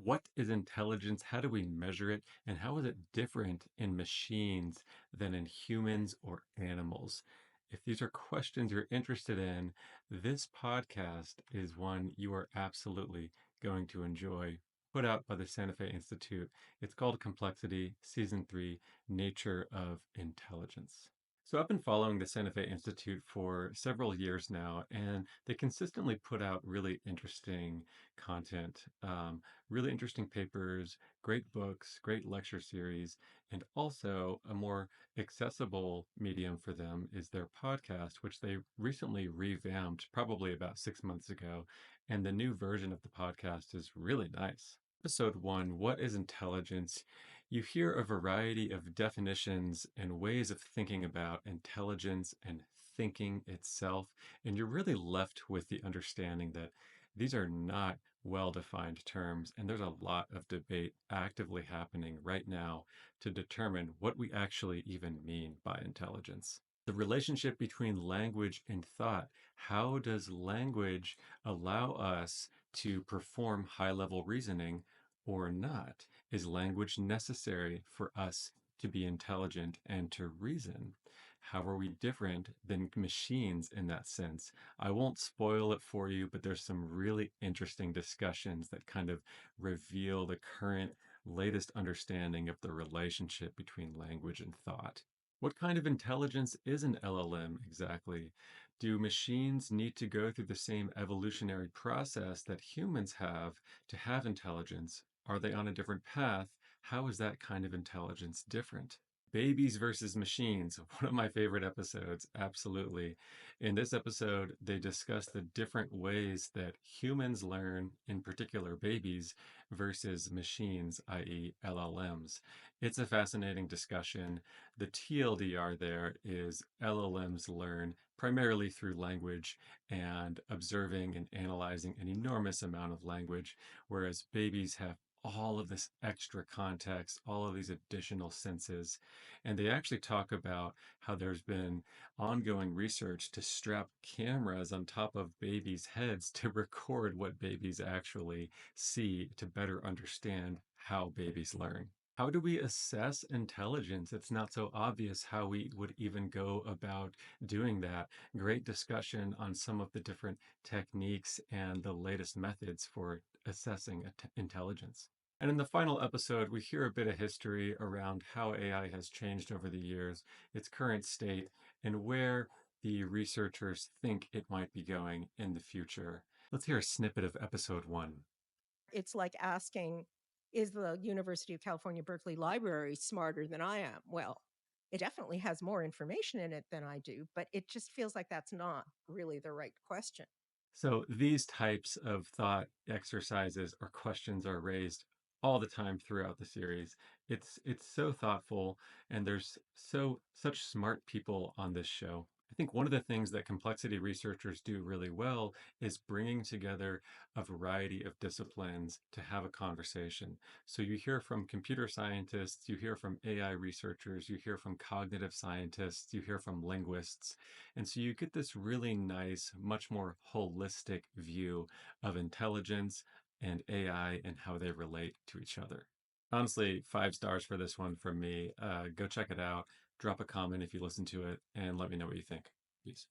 What is intelligence? How do we measure it? And how is it different in machines than in humans or animals? If these are questions you're interested in, this podcast is one you are absolutely going to enjoy. Put out by the Santa Fe Institute. It's called Complexity, Season 3, Nature of Intelligence. So I've been following the Santa Fe Institute for several years now, and they consistently put out really interesting content, really interesting papers, great books, great lecture series, and also a more accessible medium for them is their podcast, which they recently revamped probably about 6 months ago. And the new version of the podcast is really nice. Episode 1, What is Intelligence? You hear a variety of definitions and ways of thinking about intelligence and thinking itself, and you're really left with the understanding that these are not well-defined terms, and there's a lot of debate actively happening right now to determine what we actually even mean by intelligence. The relationship between language and thought. How does language allow us to perform high-level reasoning or not? Is language necessary for us to be intelligent and to reason? How are we different than machines in that sense? I won't spoil it for you, but there's some really interesting discussions that kind of reveal the current latest understanding of the relationship between language and thought. What kind of intelligence is an LLM exactly? Do machines need to go through the same evolutionary process that humans have to have intelligence? Are they on a different path? How is that kind of intelligence different? Babies versus machines, one of my favorite episodes, absolutely. In this episode, they discuss the different ways that humans learn, in particular babies, versus machines, i.e., LLMs. It's a fascinating discussion. The TLDR there is LLMs learn primarily through language and observing and analyzing an enormous amount of language, whereas babies have all of this extra context, all of these additional senses. And they actually talk about how there's been ongoing research to strap cameras on top of babies' heads to record what babies actually see to better understand how babies learn. How do we assess intelligence? It's not so obvious how we would even go about doing that. Great discussion on some of the different techniques and the latest methods for assessing intelligence. And in the final episode, we hear a bit of history around how AI has changed over the years, its current state, and where the researchers think it might be going in the future. Let's hear a snippet of episode 1. It's like asking, is the University of California, Berkeley Library smarter than I am? Well, it definitely has more information in it than I do, but it just feels like that's not really the right question. So these types of thought exercises or questions are raised all the time throughout the series. It's so thoughtful, and there's such smart people on this show. I think one of the things that complexity researchers do really well is bringing together a variety of disciplines to have a conversation. So you hear from computer scientists, you hear from AI researchers, you hear from cognitive scientists, you hear from linguists, and so you get this really nice, much more holistic view of intelligence and AI and how they relate to each other. Honestly, 5 stars for this one from me. Go check it out. Drop a comment if you listen to it and let me know what you think. Peace.